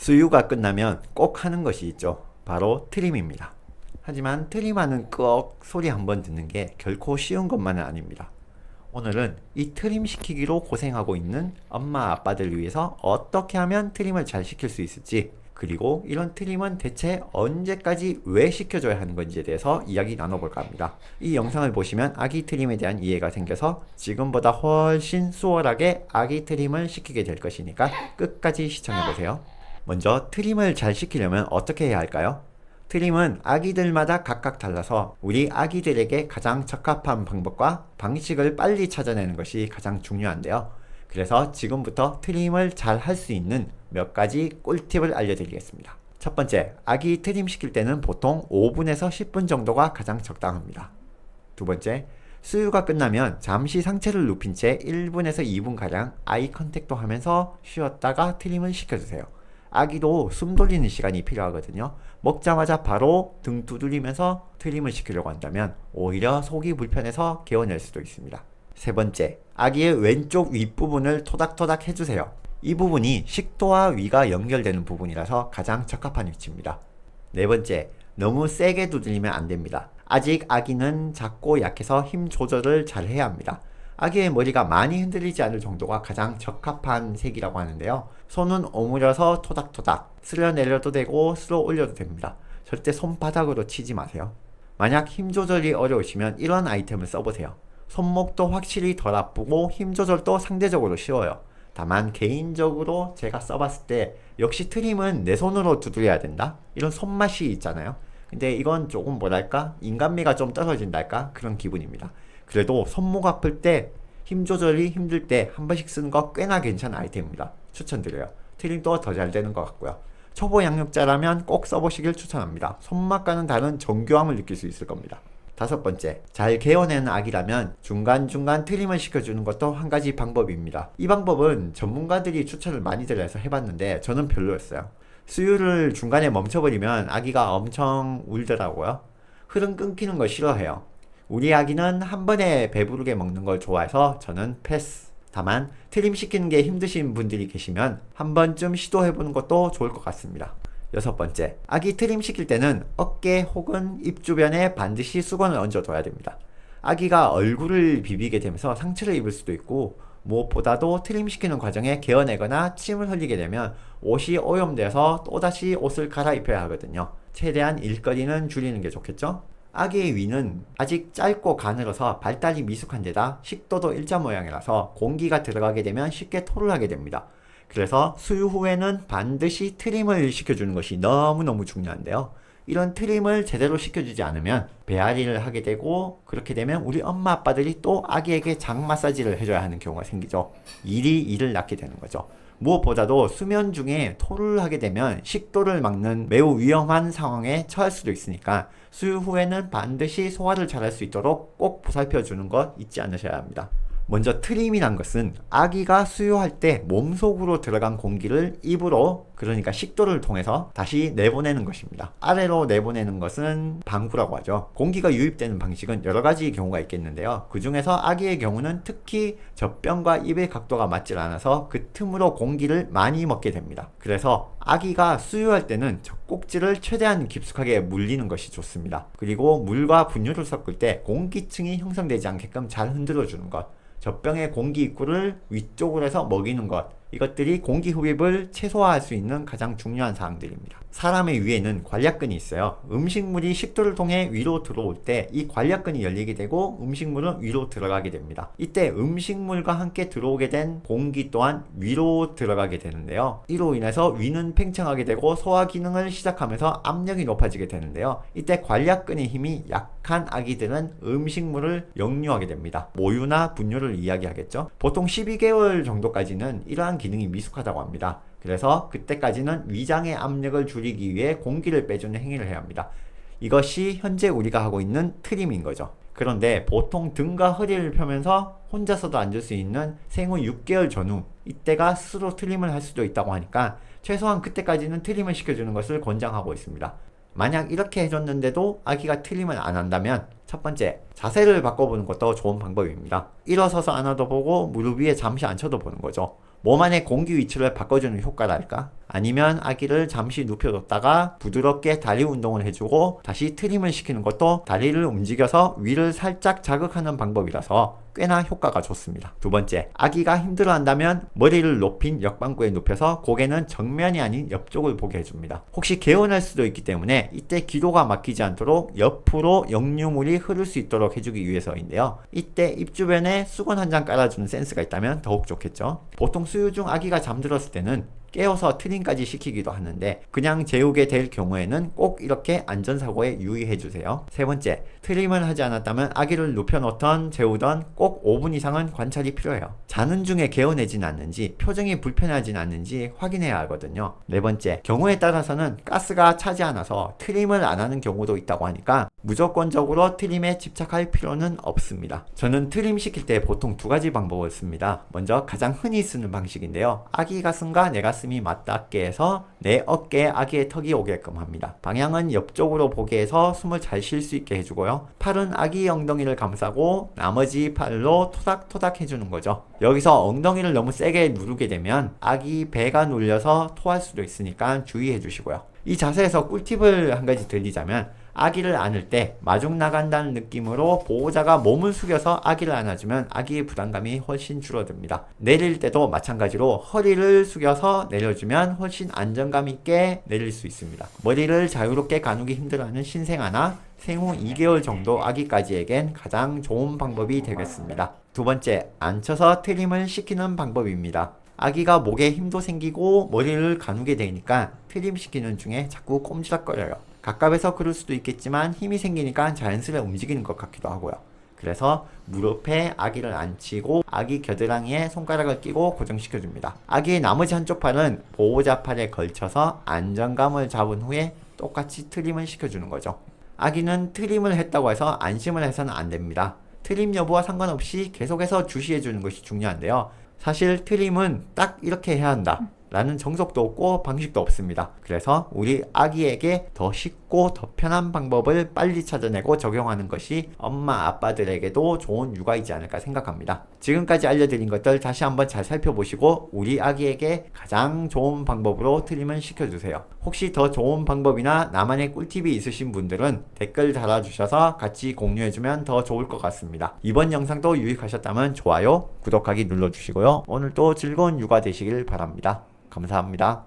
수유가 끝나면 꼭 하는 것이 있죠. 바로 트림입니다. 하지만 트림하는 꺽 소리 한번 듣는 게 결코 쉬운 것만은 아닙니다. 오늘은 이 트림 시키기로 고생하고 있는 엄마 아빠들 위해서 어떻게 하면 트림을 잘 시킬 수 있을지, 그리고 이런 트림은 대체 언제까지 왜 시켜줘야 하는 건지에 대해서 이야기 나눠볼까 합니다. 이 영상을 보시면 아기 트림에 대한 이해가 생겨서 지금보다 훨씬 수월하게 아기 트림을 시키게 될 것이니까 끝까지 시청해보세요. 먼저 트림을 잘 시키려면 어떻게 해야 할까요? 트림은 아기들마다 각각 달라서 우리 아기들에게 가장 적합한 방법과 방식을 빨리 찾아내는 것이 가장 중요한데요. 그래서 지금부터 트림을 잘 할 수 있는 몇 가지 꿀팁을 알려드리겠습니다. 첫 번째, 아기 트림 시킬 때는 보통 5분에서 10분 정도가 가장 적당합니다. 두 번째, 수유가 끝나면 잠시 상체를 눕힌 채 1분에서 2분가량 아이 컨택도 하면서 쉬었다가 트림을 시켜주세요. 아기도 숨 돌리는 시간이 필요하거든요. 먹자마자 바로 등 두드리면서 트림을 시키려고 한다면 오히려 속이 불편해서 개어낼 수도 있습니다. 세 번째, 아기의 왼쪽 윗부분을 토닥토닥 해주세요. 이 부분이 식도와 위가 연결되는 부분이라서 가장 적합한 위치입니다. 네 번째, 너무 세게 두드리면 안 됩니다. 아직 아기는 작고 약해서 힘 조절을 잘 해야 합니다. 아기의 머리가 많이 흔들리지 않을 정도가 가장 적합한 색이라고 하는데요. 손은 오므려서 토닥토닥, 쓸어 내려도 되고 쓸어 올려도 됩니다. 절대 손바닥으로 치지 마세요. 만약 힘 조절이 어려우시면 이런 아이템을 써보세요. 손목도 확실히 덜 아프고 힘 조절도 상대적으로 쉬워요. 다만 개인적으로 제가 써봤을 때 역시 트림은 내 손으로 두드려야 된다? 이런 손맛이 있잖아요. 근데 이건 조금 뭐랄까? 인간미가 좀 떨어진달까? 그런 기분입니다. 그래도 손목 아플 때, 힘 조절이 힘들 때 한 번씩 쓰는 거 꽤나 괜찮은 아이템입니다. 추천드려요. 트림도 더 잘 되는 것 같고요. 초보 양육자라면 꼭 써보시길 추천합니다. 손맛과는 다른 정교함을 느낄 수 있을 겁니다. 다섯 번째, 잘 개어내는 아기라면 중간중간 트림을 시켜주는 것도 한 가지 방법입니다. 이 방법은 전문가들이 추천을 많이들 해서 해봤는데 저는 별로였어요. 수유를 중간에 멈춰버리면 아기가 엄청 울더라고요. 흐름 끊기는 걸 싫어해요. 우리 아기는 한 번에 배부르게 먹는 걸 좋아해서 저는 패스. 다만 트림 시키는 게 힘드신 분들이 계시면 한 번쯤 시도해보는 것도 좋을 것 같습니다. 여섯 번째, 아기 트림 시킬 때는 어깨 혹은 입 주변에 반드시 수건을 얹어둬야 됩니다. 아기가 얼굴을 비비게 되면서 상처를 입을 수도 있고, 무엇보다도 트림 시키는 과정에 개어내거나 침을 흘리게 되면 옷이 오염돼서 또다시 옷을 갈아입혀야 하거든요. 최대한 일거리는 줄이는 게 좋겠죠? 아기의 위는 아직 짧고 가늘어서 발달이 미숙한 데다 식도도 일자 모양이라서 공기가 들어가게 되면 쉽게 토를 하게 됩니다. 그래서 수유 후에는 반드시 트림을 시켜주는 것이 너무너무 중요한데요. 이런 트림을 제대로 시켜주지 않으면 배앓이를 하게 되고, 그렇게 되면 우리 엄마 아빠들이 또 아기에게 장 마사지를 해줘야 하는 경우가 생기죠. 일이 일을 낳게 되는 거죠. 무엇보다도 수면 중에 토를 하게 되면 식도를 막는 매우 위험한 상황에 처할 수도 있으니까 수유 후에는 반드시 소화를 잘할 수 있도록 꼭 보살펴주는 것 잊지 않으셔야 합니다. 먼저 트림이란 것은 아기가 수유할 때 몸속으로 들어간 공기를 입으로, 그러니까 식도를 통해서 다시 내보내는 것입니다. 아래로 내보내는 것은 방구라고 하죠. 공기가 유입되는 방식은 여러 가지 경우가 있겠는데요. 그 중에서 아기의 경우는 특히 젖병과 입의 각도가 맞질 않아서 그 틈으로 공기를 많이 먹게 됩니다. 그래서 아기가 수유할 때는 젖꼭지를 최대한 깊숙하게 물리는 것이 좋습니다. 그리고 물과 분유를 섞을 때 공기층이 형성되지 않게끔 잘 흔들어 주는 것, 젖병의 공기 입구를 위쪽으로 해서 먹이는 것, 이것들이 공기 흡입을 최소화할 수 있는 가장 중요한 사항들입니다. 사람의 위에는 관략근이 있어요. 음식물이 식도를 통해 위로 들어올 때 이 관략근이 열리게 되고 음식물은 위로 들어가게 됩니다. 이때 음식물과 함께 들어오게 된 공기 또한 위로 들어가게 되는데요. 이로 인해서 위는 팽창하게 되고 소화 기능을 시작하면서 압력이 높아지게 되는데요. 이때 관략근의 힘이 약한 아기들은 음식물을 역류하게 됩니다. 모유나 분유를 이야기하겠죠. 보통 12개월 정도까지는 이러한 기능이 미숙하다고 합니다. 그래서 그때까지는 위장의 압력을 줄이기 위해 공기를 빼주는 행위를 해야 합니다. 이것이 현재 우리가 하고 있는 트림인 거죠. 그런데 보통 등과 허리를 펴면서 혼자서도 앉을 수 있는 생후 6개월 전후, 이때가 스스로 트림을 할 수도 있다고 하니까 최소한 그때까지는 트림을 시켜주는 것을 권장하고 있습니다. 만약 이렇게 해줬는데도 아기가 트림을 안 한다면 첫 번째, 자세를 바꿔보는 것도 좋은 방법입니다. 일어서서 안아도 보고 무릎 위에 잠시 앉혀도 보는 거죠. 몸 안의 공기 위치를 바꿔주는 효과랄까? 아니면 아기를 잠시 눕혀뒀다가 부드럽게 다리 운동을 해주고 다시 트림을 시키는 것도 다리를 움직여서 위를 살짝 자극하는 방법이라서 꽤나 효과가 좋습니다. 두 번째, 아기가 힘들어한다면 머리를 높인 역방구에 눕혀서 고개는 정면이 아닌 옆쪽을 보게 해줍니다. 혹시 개운할 수도 있기 때문에 이때 기도가 막히지 않도록 옆으로 역류물이 흐를 수 있도록 해주기 위해서인데요. 이때 입 주변에 수건 한 장 깔아주는 센스가 있다면 더욱 좋겠죠. 보통 수유 중 아기가 잠들었을 때는 깨워서 트림까지 시키기도 하는데 그냥 재우게 될 경우에는 꼭 이렇게 안전사고에 유의해주세요. 세 번째, 트림을 하지 않았다면 아기를 눕혀놓던 재우던 꼭 5분 이상은 관찰이 필요해요. 자는 중에 개운해진 않는지 표정이 불편하진 않는지 확인해야 하거든요. 네 번째, 경우에 따라서는 가스가 차지 않아서 트림을 안 하는 경우도 있다고 하니까 무조건적으로 트림에 집착할 필요는 없습니다. 저는 트림 시킬 때 보통 두 가지 방법을 씁니다. 먼저 가장 흔히 쓰는 방식인데요. 아기 가슴과 내 가슴이 맞닿게 해서 내 어깨에 아기의 턱이 오게끔 합니다. 방향은 옆쪽으로 보게 해서 숨을 잘 쉴 수 있게 해주고요. 팔은 아기 엉덩이를 감싸고 나머지 팔로 토닥토닥 해주는 거죠. 여기서 엉덩이를 너무 세게 누르게 되면 아기 배가 눌려서 토할 수도 있으니까 주의해 주시고요. 이 자세에서 꿀팁을 한 가지 드리자면 아기를 안을 때 마중 나간다는 느낌으로 보호자가 몸을 숙여서 아기를 안아주면 아기의 부담감이 훨씬 줄어듭니다. 내릴 때도 마찬가지로 허리를 숙여서 내려주면 훨씬 안정감 있게 내릴 수 있습니다. 머리를 자유롭게 가누기 힘들어하는 신생아나 생후 2개월 정도 아기까지에겐 가장 좋은 방법이 되겠습니다. 두 번째, 앉혀서 트림을 시키는 방법입니다. 아기가 목에 힘도 생기고 머리를 가누게 되니까 트림 시키는 중에 자꾸 꼼지락거려요. 가깝해서 그럴 수도 있겠지만 힘이 생기니까 자연스레 움직이는 것 같기도 하고요. 그래서 무릎에 아기를 앉히고 아기 겨드랑이에 손가락을 끼고 고정시켜줍니다. 아기의 나머지 한쪽 팔은 보호자 팔에 걸쳐서 안정감을 잡은 후에 똑같이 트림을 시켜주는 거죠. 아기는 트림을 했다고 해서 안심을 해서는 안 됩니다. 트림 여부와 상관없이 계속해서 주시해주는 것이 중요한데요. 사실 트림은 딱 이렇게 해야 한다 라는 정석도 없고 방식도 없습니다. 그래서 우리 아기에게 더 쉽고 더 편한 방법을 빨리 찾아내고 적용하는 것이 엄마 아빠들에게도 좋은 육아이지 않을까 생각합니다. 지금까지 알려드린 것들 다시 한번 잘 살펴보시고 우리 아기에게 가장 좋은 방법으로 트림을 시켜주세요. 혹시 더 좋은 방법이나 나만의 꿀팁이 있으신 분들은 댓글 달아주셔서 같이 공유해주면 더 좋을 것 같습니다. 이번 영상도 유익하셨다면 좋아요, 구독하기 눌러주시고요. 오늘도 즐거운 육아 되시길 바랍니다. 감사합니다.